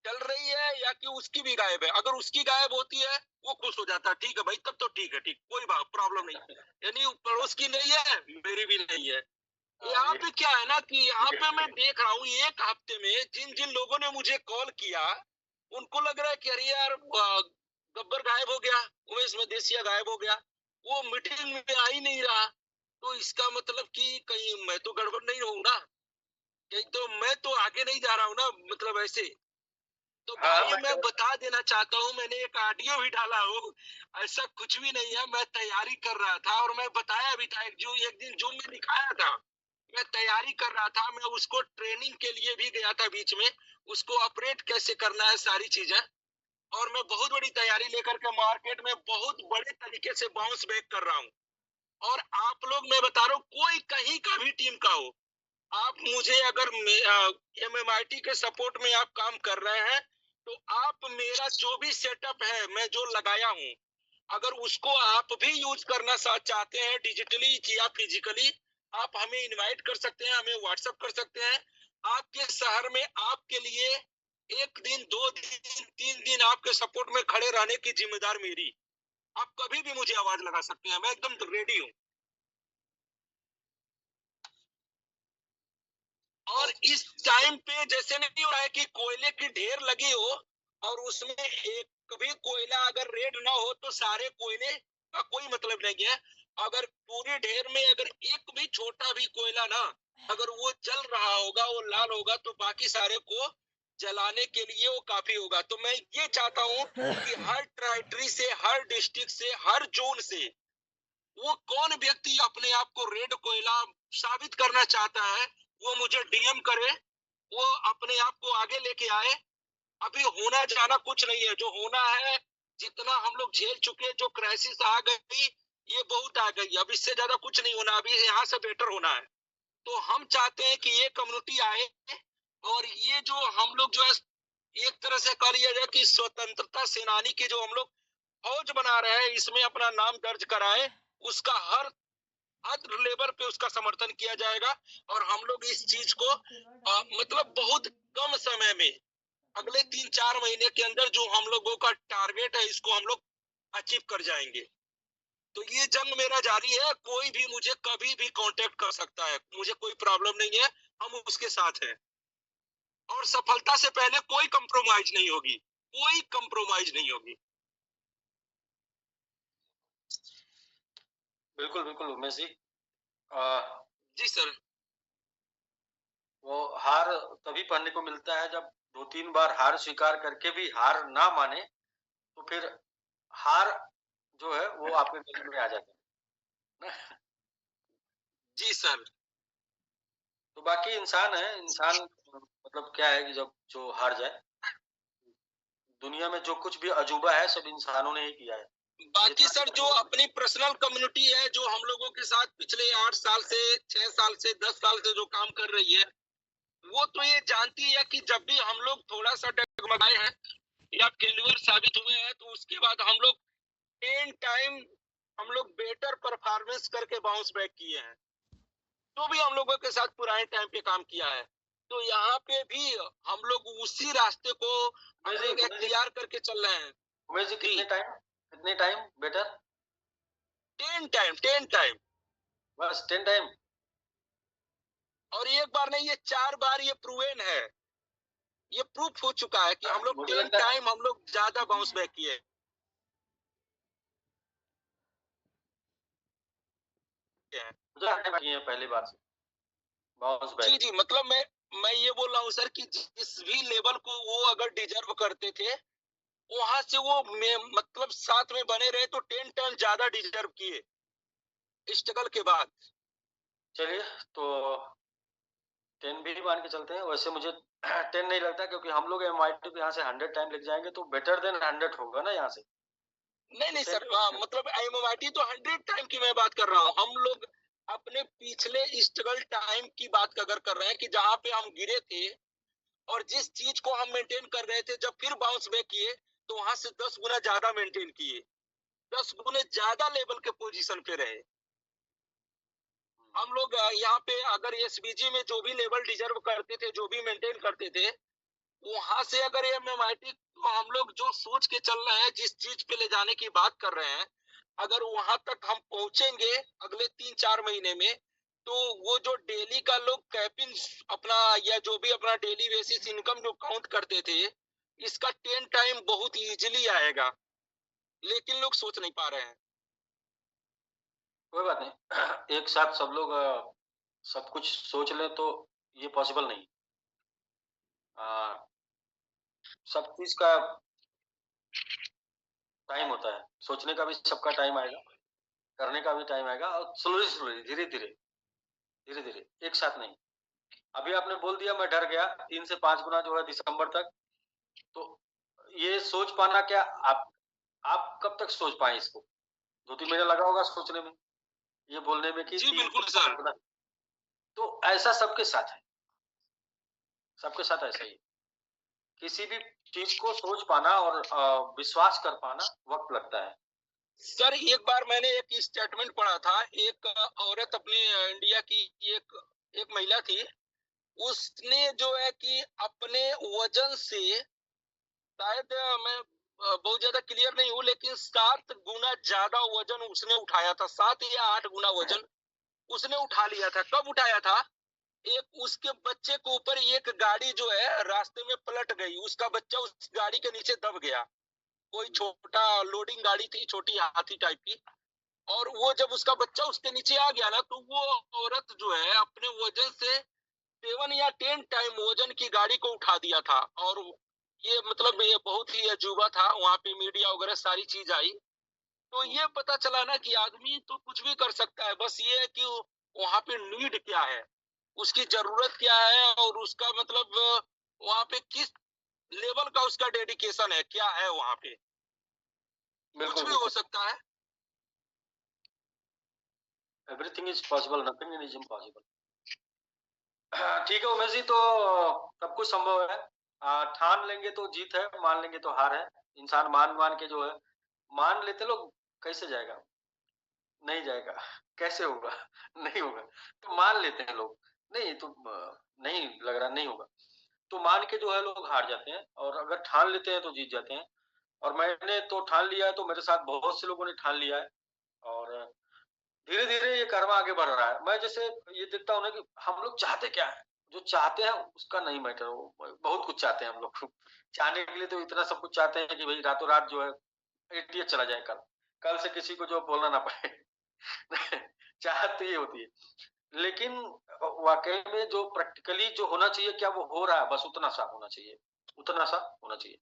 चल रही है या कि उसकी भी गायब है। अगर उसकी गायब होती है वो खुश हो जाता है, ठीक है भाई तब तो ठीक है, ठीक, कोई प्रॉब्लम नहीं, यानी पड़ोस की नहीं है मेरी भी नहीं है। यहाँ ये पे क्या है ना कि यहाँ पे मैं देख रहा हूँ एक हफ्ते में जिन जिन लोगों ने मुझे कॉल किया, उनको लग रहा है कि अरे यार गब्बर गायब हो गया, उमेश मदेशिया गायब हो गया, वो मीटिंग में आ ही नहीं रहा। तो इसका मतलब कि कहीं मैं तो गड़बड़ नहीं रहूं ना, कहीं तो मैं तो आगे नहीं जा रहा हूँ ना, मतलब ऐसे। तो हाँ भाई मैं बता देना चाहता हूँ, मैंने एक ऑडियो भी डाला हूँ, ऐसा कुछ भी नहीं है। मैं तैयारी कर रहा था और मैं बताया भी था, एक दिन जूम में दिखाया था, मैं तैयारी कर रहा था, मैं उसको ट्रेनिंग के लिए भी गया था बीच में, उसको ऑपरेट कैसे करना है सारी चीजें। और मैं बहुत बड़ी तैयारी लेकर के मार्केट में बहुत बड़े तरीके से बाउंस बैक कर रहा हूँ। और आप लोग, मैं बता रहा हूँ, कोई कहीं का भी टीम का हो, आप मुझे अगर MMIT के सपोर्ट में आप काम कर रहे हैं, तो आप मेरा जो भी सेटअप है मैं जो लगाया हूँ, अगर उसको आप भी यूज करना चाहते हैं डिजिटली या फिजिकली, आप हमें इनवाइट कर सकते हैं, हमें व्हाट्सएप कर सकते हैं। आपके शहर में आपके लिए 1 दिन 2 दिन 3 दिन आपके सपोर्ट में खड़े रहने की जिम्मेदार मेरी। आप कभी भी मुझे आवाज लगा सकते हैं, मैं एकदम रेडी हूँ। और इस टाइम पे जैसे नहीं हो रहा है कि कोयले की ढेर लगी हो और उसमें एक भी कोयला अगर रेड ना हो तो सारे कोयले का कोई मतलब नहीं है। अगर पूरे ढेर में अगर एक भी छोटा भी कोयला ना, अगर वो जल रहा होगा, वो लाल होगा, तो बाकी सारे को जलाने के लिए वो काफी होगा। तो मैं ये चाहता हूँ कि हर टेरिटरी से, हर डिस्ट्रिक्ट से, हर जोन से वो कौन व्यक्ति अपने आप को रेड कोयला साबित करना चाहता है, वो मुझे डीएम करे, वो अपने आप को आगे लेके आए। अभी होना जाना कुछ नहीं है, जो होना है, जितना हम लोग झेल चुके, जो क्राइसिस आ गई ये बहुत आ गई, अब इससे ज्यादा कुछ नहीं होना, अभी यहाँ से बेटर होना है। तो हम चाहते हैं कि ये कम्युनिटी आए, और ये जो हम लोग जो है एक तरह से कह लिया जाए कि स्वतंत्रता सेनानी की जो हम लोग फौज बना रहे हैं, इसमें अपना नाम दर्ज कराए, उसका हर लेवल पे उसका समर्थन किया जाएगा। और हम लोग इस चीज को मतलब बहुत कम समय में, अगले 3-4 महीने के अंदर जो हम लोगों का टारगेट है, इसको हम लोग अचीव कर जाएंगे। तो ये जंग मेरा जारी है, कोई भी मुझे कभी भी कांटेक्ट कर सकता है, मुझे कोई प्रॉब्लम नहीं है, हम उसके साथ हैं। और सफलता से पहले कोई कंप्रोमाइज नहीं होगी, कोई कंप्रोमाइज नहीं होगी। बिल्कुल बिल्कुल उमेश जी। जी सर। वो हार तभी पढ़ने को मिलता है जब 2-3 बार हार स्वीकार करके भी हार ना माने, तो फिर हार जो है वो आपके दिल में आ जाता है। जी सर। तो बाकी इंसान है, इंसान मतलब क्या है कि जब जो हार जाए, दुनिया में जो कुछ भी अजूबा है सब इंसानों ने ही किया है। बाकी सर जो अपनी पर्सनल कम्युनिटी है जो हम लोगों के साथ पिछले 8 साल से 6 साल से 10 साल से जो काम कर रही है, वो तो ये जानती है कि जब भी हम लोग थोड़ा सा डगमगाए हैं या फेल्यूर साबित हुए हैं तो उसके बाद हम लोग 10 टाइम हम लोग बेटर परफॉर्मेंस करके बाउंस बैक किए हैं। तो भी हम लोगों के साथ पुराने टाइम पे काम किया है। तो यहाँ पे भी हम लोग उसी रास्ते को हम लोग इख्तियार करके चल रहे हैं। उमेश जी कितने टाइम बेटर? 10 टाइम बस 10 टाइम। और एक बार नहीं, ये 4 बार ये प्रूवन है, ये प्रूफ हो चुका है कि हम लोग मुझे 10 लगता है टाइम हम लोग ज्यादा बाउंस बैक किए हैं। मुझे पहली बार से बाउंस जी बैक। जी, मतलब मैं ये बोल रहा हूँ सर कि जिस भी लेवल को वो अगर डिजर्व करते थे वहां से वो मतलब साथ में बने रहे तो 10 टर्न ज्यादा डिजर्व किए स्ट्रगल के बाद। चलिए तो 10 भी मान के चलते हैं। वैसे मुझे 10 नहीं लगता क्योंकि हम लोग MIT पे यहाँ से 100 टाइम लेके जाएंगे तो बेटर देन 100 होगा ना यहाँ से। नहीं सर, मतलब MIT तो 100 टाइम की मैं बात कर रहा हूँ। हम लोग अपने पिछले स्ट्रगल टाइम की बात अगर कर रहे हैं कि जहाँ पे हम गिरे थे और जिस चीज को हम मेंटेन कर रहे थे, जब फिर बाउंस बैक किए तो वहां से 10 गुना ज्यादा मेंटेन किए, 10 गुने ज्यादा लेवल के पोजीशन पे रहे हम लोग। यहाँ पे अगर SBG में जो भी लेवल डिजर्व करते थे, जो भी मेंटेन करते थे, वहां से अगर MIT को हम लोग जो सोच के चल रहे हैं, जिस चीज पे ले जाने की बात कर रहे हैं, अगर वहां तक हम पहुंचेंगे अगले 3-4 महीने में, तो वो जो डेली का लोग कैपिंग अपना या जो भी अपना डेली बेसिस इनकम जो काउंट करते थे, इसका 10 टाइम बहुत इजीली आएगा, लेकिन लोग सोच नहीं पा रहे हैं। कोई बात नहीं। एक साथ सब लोग सब कुछ सोच ले तो ये पॉसिबल नहीं। सब चीज का टाइम होता है, सोचने का भी सबका टाइम आएगा, करने का भी टाइम आएगा, और स्लोली धीरे धीरे एक साथ नहीं। अभी आपने बोल दिया मैं डर गया 3 से 5 गुना जो है दिसंबर तक, तो ये सोच पाना क्या आप कब तक सोच पाए इसको? 2-3 महीना लगा होगा सोचने में, ये बोलने में कि जी 3 बिल्कुल से सर। 5 गुना। तो ऐसा सबके साथ है, सबके साथ ऐसा ही है। किसी भी चीज को सोच पाना और विश्वास कर पाना वक्त लगता है। सर एक बार मैंने एक स्टेटमेंट पढ़ा था, एक औरत अपने इंडिया की एक एक महिला थी, उसने जो है कि अपने वजन से शायद मैं बहुत ज्यादा क्लियर नहीं हूँ, लेकिन 7 गुना ज्यादा वजन उसने उठाया था, 7 या 8 गुना वजन उसने उठा लिया था। कब उठाया था? एक उसके बच्चे के ऊपर एक गाड़ी जो है रास्ते में पलट गई, उसका बच्चा उस गाड़ी के नीचे दब गया। कोई छोटा लोडिंग गाड़ी थी, छोटी हाथी टाइप की, और वो जब उसका बच्चा उसके नीचे आ गया ना, तो वो औरत जो है अपने वजन से 7 या 10 टाइम वजन की गाड़ी को उठा दिया था। और ये मतलब ये बहुत ही अजूबा था, वहां पे मीडिया वगैरह सारी चीज आई, तो ये पता चला ना कि आदमी तो कुछ भी कर सकता है, बस ये है कि वहां पे नीड क्या है, उसकी जरूरत क्या है, और उसका मतलब वहां पे किस लेवल का उसका डेडिकेशन है, क्या है वहां पे। कुछ भी हो सकता है। Everything is possible, nothing is impossible. ठीक है उमेश जी, तो सब कुछ संभव है। ठान लेंगे तो जीत है, मान लेंगे तो हार है। इंसान मान के जो है, मान लेते लोग, कैसे जाएगा? नहीं जाएगा। कैसे होगा? नहीं होगा। तो मान लेते हैं लोग, नहीं तो नहीं लग रहा नहीं होगा, तो मान के जो है लोग हार जाते हैं, और अगर ठान लेते हैं तो जीत जाते हैं। और मैंने तो ठान लिया है, तो मेरे साथ बहुत से लोगों ने ठान लिया है, और धीरे धीरे ये कर्म आगे बढ़ रहा है। मैं जैसे ये देखता हूँ ना कि हम लोग चाहते क्या है, जो चाहते हैं उसका नहीं मैटर, वो बहुत कुछ चाहते हैं हम लोग। चाहने के लिए तो इतना सब कुछ चाहते हैं कि भाई रातों रात जो है ATH चला जाए, कल कल से किसी को जो बोलना ना पड़े। चाहत तो ये होती है, लेकिन वाकई में जो प्रैक्टिकली जो होना चाहिए, क्या वो हो रहा है? बस उतना सा होना चाहिए, उतना सा होना चाहिए।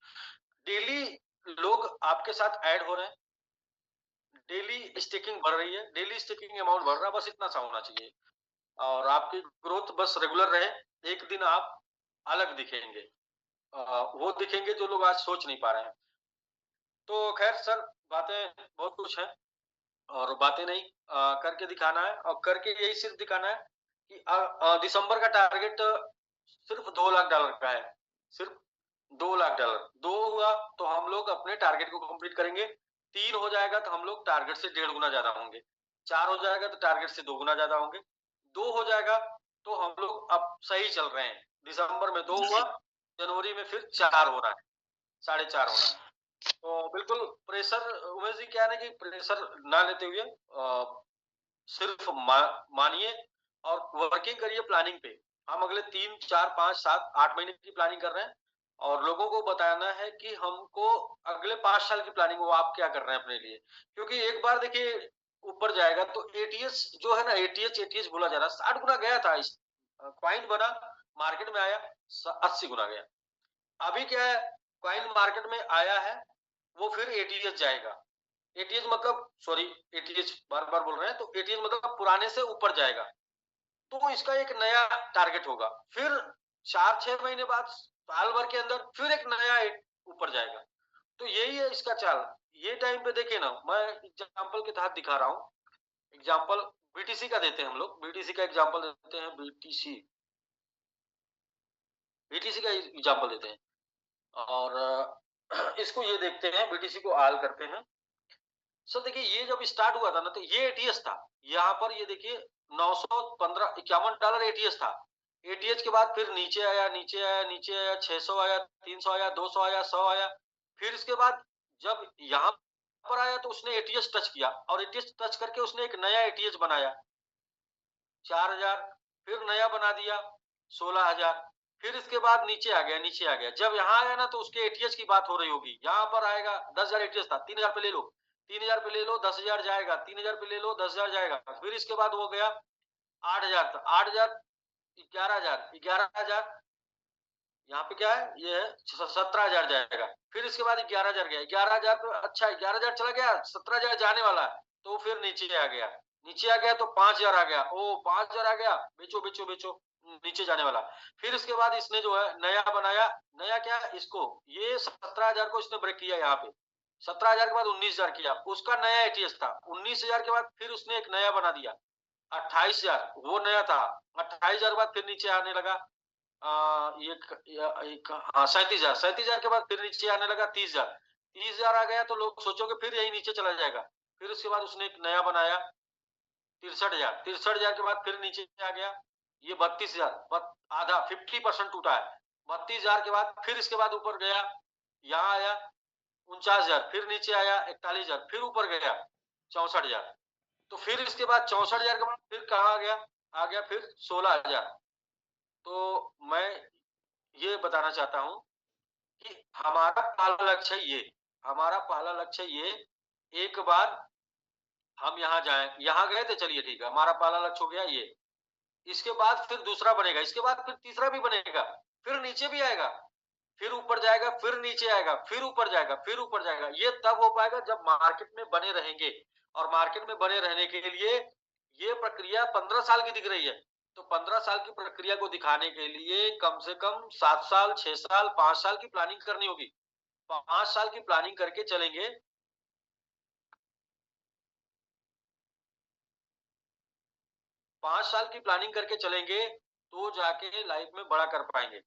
डेली लोग आपके साथ ऐड हो रहे हैं, डेली स्टेकिंग बढ़ रही है, डेली स्टेकिंग अमाउंट बढ़ रहा है, बस इतना सा होना चाहिए। और आपकी ग्रोथ बस रेगुलर रहे। एक दिन आप अलग दिखेंगे। वो दिखेंगे जो लोग आज सोच नहीं पा रहे हैं। तो खैर सर, बातें बहुत कुछ हैं और बातें नहीं, करके दिखाना है, और करके यही सिर्फ दिखाना है कि दिसंबर का टारगेट सिर्फ $2 लाख का है। सिर्फ $2 लाख। 2 हुआ तो हम लोग अपने टारगेट को कंप्लीट करेंगे। 3 हो जाएगा तो हम लोग टारगेट से 1.5 गुना ज्यादा होंगे। 4 हो जाएगा तो टारगेट से 2 गुना ज्यादा होंगे। 2 हो जाएगा तो हम लोग अब सही चल रहे हैं। दिसंबर में 2 हुआ, जनवरी में फिर 4 होना है, 4.5 होना है। तो बिल्कुल प्रेशर, उमेश जी क्या है ना कि प्रेशर ना लेते हुए सिर्फ मानिए और वर्किंग करिए प्लानिंग पे। हम अगले 3, 4, 5, 7, 8 महीने की प्लानिंग कर रहे हैं और लोगों को बताना है कि हमको अगले 5 साल की प्लानिंग वो आप क्या कर रहे हैं अपने लिए। क्योंकि एक बार देखिए ऊपर जाएगा तो एटीएस जो है ना, एटीएच बोला जा रहा है, 60 गुना गया था। इस क्वाइन बना, मार्केट में आया, 80 गुना गया। अभी क्या है, क्वाइन मार्केट में आया है, वो फिर एटीएच जाएगा। एटीएच मतलब, सॉरी, एटीएच बार बार बोल रहे हैं, तो एटीएच मतलब पुराने से ऊपर जाएगा। तो इसका एक नया टारगेट होगा। फिर 4-6 महीने बाद, साल भर के अंदर फिर एक नया ऊपर जाएगा। तो यही है इसका चाल। ये टाइम पे देखिए ना, मैं एग्जांपल के तहत दिखा रहा हूँ। एग्जांपल बीटीसी का देते हैं हम लोग, बीटीसी का एग्जांपल देते हैं। बीटीसी बीटीसी का एग्जांपल देते हैं और इसको ये देखते हैं, बीटीसी को आल करते हैं। सर देखिए, ये जब स्टार्ट हुआ था ना तो ये एटीएस था। यहाँ पर ये देखिए, 915-51 डॉलर एटीएस था। एटीएस के बाद फिर नीचे आया, नीचे आया, नीचे आया, 600 आया, 300 आया, 200 आया, 100 आया। फिर इसके बाद जब यहाँ पर आया तो उसने एटीएस टच किया और एटीएस टच करके उसने एक नया एटीएस बनाया, 4000। फिर नया बना दिया, 16000। फिर इसके बाद नीचे आ गया, नीचे आ गया। जब यहाँ आया ना तो उसके एटीएस की बात हो रही होगी। यहाँ पर आएगा, 10,000 एटीएस था, 3,000 पे ले लो, 3,000 पे ले लो, 10,000 जाएगा, 3,000 पे ले लो, 10,000 जाएगा। फिर इसके बाद वो गया 8,000 था, 8,000, 11,000, 11,000। यहाँ पे क्या है, ये है 17,000 जाएगा। फिर इसके बाद 11,000 गया, 11,000 पे, अच्छा 11,000 चला गया, 17,000 जाने वाला है। तो फिर नीचे आ गया, नीचे आ गया तो 5,000 आ गया। ओ 5,000 आ गया, बेचो बेचो बेचो, नीचे जाने वाला। फिर इसके बाद इसने जो है नया बनाया। नया क्या है, इसको ये 17,000 को इसने ब्रेक किया यहाँ पे। 17,000 के बाद 19,000 किया, उसका नया एटीएस था। 19,000 के बाद फिर उसने एक नया बना दिया, 28,000, वो नया था। 28,000 के बाद फिर नीचे आने लगा, एक हाँ 37,000। 37,000 के बाद फिर नीचे आने लगा 30,000। 30,000 आ गया तो लोग सोचोगे फिर यही नीचे चला जाएगा। फिर उसके बाद उसने एक नया बनाया, 63,000। 63,000 के बाद फिर नीचे आ गया, ये 32,000, आधा 50% टूटा है। 32,000 के बाद फिर इसके बाद ऊपर गया, यहाँ आया 49,000। फिर नीचे आया 41,000। फिर ऊपर गया 64,000। तो फिर इसके बाद 64,000 के बाद फिर कहाँ आ गया फिर 16,000। तो मैं ये बताना चाहता हूँ कि हमारा पहला लक्ष्य ये, हमारा पहला लक्ष्य ये, एक बार हम यहाँ जाएं, यहाँ गए थे, चलिए ठीक है, हमारा पहला लक्ष्य हो गया ये। इसके बाद फिर दूसरा बनेगा, इसके बाद फिर तीसरा भी बनेगा, फिर नीचे भी आएगा, फिर ऊपर जाएगा, फिर नीचे आएगा, फिर ऊपर जाएगा, फिर ऊपर जाएगा। ये तब हो पाएगा जब मार्केट में बने रहेंगे। और मार्केट में बने रहने के लिए ये प्रक्रिया 15 साल की दिख रही है। तो 15 साल की प्रक्रिया को दिखाने के लिए कम से कम 7 साल, 6 साल, 5 साल की प्लानिंग करनी होगी। 5 साल की प्लानिंग करके चलेंगे, 5 साल की प्लानिंग करके चलेंगे तो जाके लाइफ में बड़ा कर पाएंगे।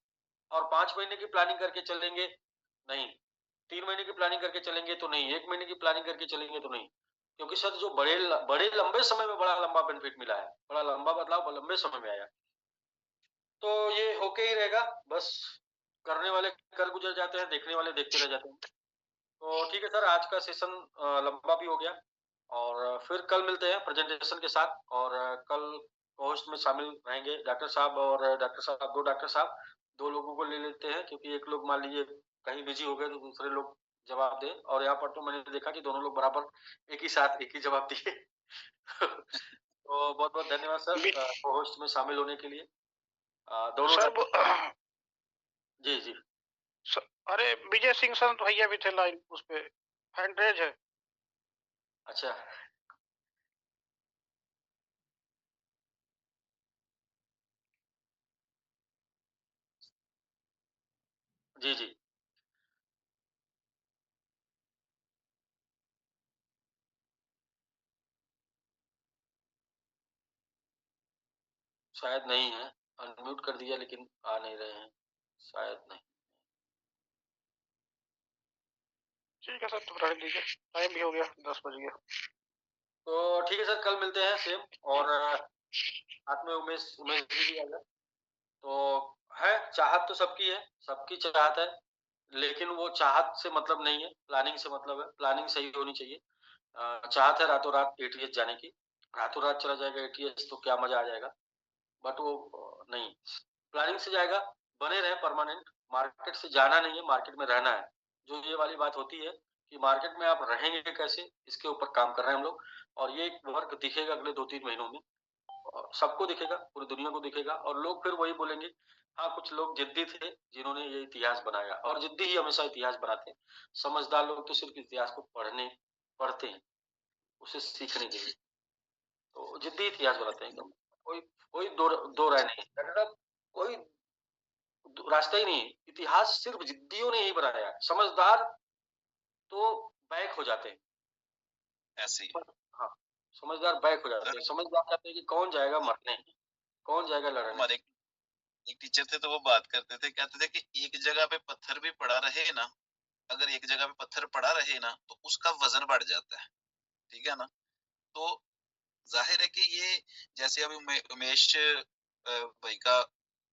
और 5 महीने की प्लानिंग करके चलेंगे नहीं, 3 महीने की प्लानिंग करके चलेंगे तो नहीं, 1 महीने की प्लानिंग करके चलेंगे तो नहीं। क्योंकि सर जो बड़े लंबे समय में बड़ा लंबा बेनिफिट मिला है, बड़ा लंबा बदलाव लंबे समय में आया। तो ये होके ही रहेगा बस। करने वाले कर गुजर जाते हैं, देखने वाले देखते रह जाते हैं। तो ठीक है सर, आज का सेशन लंबा भी हो गया और फिर कल मिलते हैं प्रेजेंटेशन के साथ। और कल होस्ट में शामिल रहेंगे डॉक्टर साहब और डॉक्टर साहब, 2 डॉक्टर साहब, 2 लोगों को ले लेते हैं। क्योंकि एक लोग मान लीजिए कहीं बिजी हो गए तो दूसरे लोग जवाब दें। और यहाँ पर तो मैंने देखा कि दोनों लोग बराबर एक ही साथ एक ही जवाब दिए। तो बहुत बहुत धन्यवाद सर होस्ट में शामिल होने के लिए। दोनों सर जी जी। अरे विजय सिंह सर भैया भी थे लाइन उस पे, हैंड रेज है। अच्छा जी, जी। शायद नहीं है, अनम्यूट कर दिया लेकिन आ नहीं रहे हैं, शायद नहीं। ठीक है सर, तो रख दीजिए, टाइम भी हो गया, 10 बज गया। तो ठीक है सर, कल मिलते हैं सेम, और साथ में उमेश उमेश जी भी आएगा। तो है, चाहत तो सबकी है, सबकी चाहत है, लेकिन वो चाहत से मतलब नहीं है, प्लानिंग से मतलब है। प्लानिंग सही होनी चाहिए। चाहत है रातों रात एटीएस जाने की, रातों रात चला जाएगा एटीएस तो क्या मजा आ जाएगा, बट वो नहीं, प्लानिंग से जाएगा, बने रहे परमानेंट। मार्केट से जाना नहीं है, मार्केट में रहना है। जो ये वाली बात होती है कि मार्केट में आप रहेंगे कैसे, इसके ऊपर काम कर रहे हैं हम लोग, और ये एक वर्क दिखेगा अगले 2-3 महीनों में, और सबको दिखेगा, पूरी दुनिया को दिखेगा, और लोग फिर वही बोलेंगे। हाँ, कुछ लोग जिद्दी थे जिन्होंने ये इतिहास बनाया, और जिद्दी ही हमेशा इतिहास बनाते हैं। समझदार लोग तो सिर्फ इतिहास को पढ़ते हैं, उसे सीखने के लिए। तो जिद्दी इतिहास बनाते हैं एकदम, कोई कोई दो राय नहीं है, मतलब कोई रास्ता ही नहीं है। इतिहास सिर्फ जिद्दियों ने ही बनाया है, समझदार तो बैक हो जाते हैं। ऐसे ही हाँ, समझदार बैक हो जाते हैं, समझदार कहते हैं कि कौन जाएगा मरने, कौन जाएगा लड़ने। हमारे एक टीचर थे तो वो बात करते थे, कहते थे कि एक जगह पे पत्थर भी पड़ा रहे ना, अगर एक जगह पे पत्थर पड़ा रहे ना तो उसका वजन बढ़ जाता है, ठीक है ना। तो जाहिर है कि ये जैसे अभी उमेश भाई का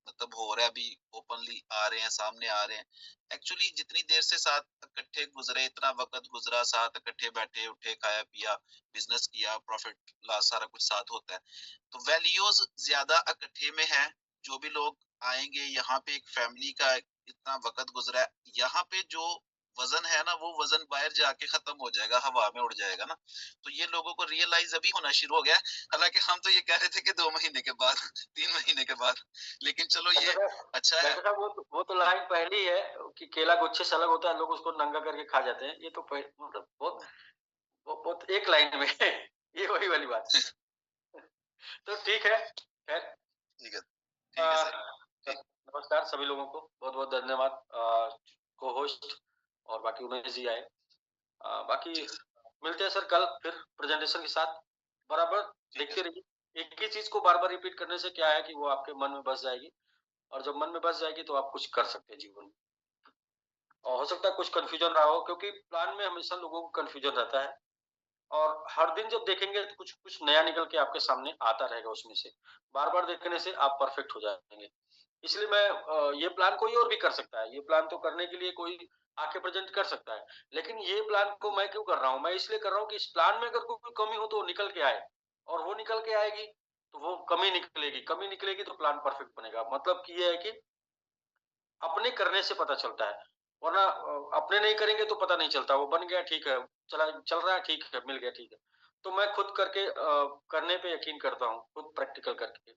मतलब हो रहा है, अभी ओपनली आ रहे हैं, सामने आ रहे हैं। एक्चुअली जितनी देर से साथ इकट्ठे गुजरे, इतना वक्त गुजरा, साथ इकट्ठे बैठे उठे, खाया पिया, बिजनेस किया, प्रॉफिट लॉस सारा कुछ साथ होता है, तो वैल्यूज ज्यादा इकट्ठे में है। जो भी लोग आएंगे यहाँ पे, एक फैमिली का इतना वक्त गुजरा है, यहाँ पे जो वजन है ना, वो वजन बाहर जाके खत्म हो जाएगा, हवा में उड़ जाएगा ना। तो ये लोगों को रियलाइज अभी होना शुरू हो गया है। हालांकि हम तो ये कह रहे थे कि 2 महीने के बाद 3 महीने के बाद, लेकिन चलो ये अच्छा है। डॉक्टर साहब, वो तो लाइन पहली है कि केला गुच्छे से अलग होता है, लोग उसको नंगा करके खा जाते हैं। ये तो मतलब बहुत बहुत एक लाइन में है, ये वही वाली बात। तो ठीक है, खैर, ठीक है, ठीक है सर। नमस्कार सभी लोगों को, बहुत बहुत धन्यवाद। को होस्ट और बाकी उमेश जी आए। बाकी जी मिलते हैं सर कल फिर प्रेजेंटेशन के साथ, बराबर देखते रहिए। एक ही चीज को बार बार रिपीट करने से क्या है कि वो आपके मन में बस जाएगी, और जब मन में बस जाएगी तो आप कुछ कर सकते हैं जीवन में। और हो सकता है कुछ कंफ्यूजन रहा हो, क्योंकि प्लान में हमेशा लोगों को कंफ्यूजन रहता है, और हर दिन जब देखेंगे तो कुछ कुछ नया निकल के आपके सामने आता रहेगा उसमें से। बार बार देखने से आप परफेक्ट हो जाएंगे। इसलिए मैं ये प्लान कोई और भी कर सकता है, ये प्लान तो करने के लिए कोई आके प्रेजेंट कर सकता है, लेकिन ये प्लान को मैं क्यों कर रहा हूँ, मैं इसलिए कर रहा हूँ कि इस प्लान में अगर कोई कमी हो तो वो निकल के आए, और वो निकल के आएगी तो वो कमी निकलेगी, कमी निकलेगी तो प्लान परफेक्ट बनेगा। मतलब कि ये है कि अपने करने से पता चलता है, वरना अपने नहीं करेंगे तो पता नहीं चलता। वो बन गया ठीक है, चला चल रहा है ठीक है, मिल गया ठीक है। तो मैं खुद करके करने पे यकीन करता हूँ, खुद प्रैक्टिकल करके।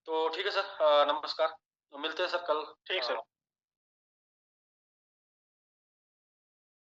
तो ठीक है सर, नमस्कार, मिलते हैं सर कल। ठीक सर।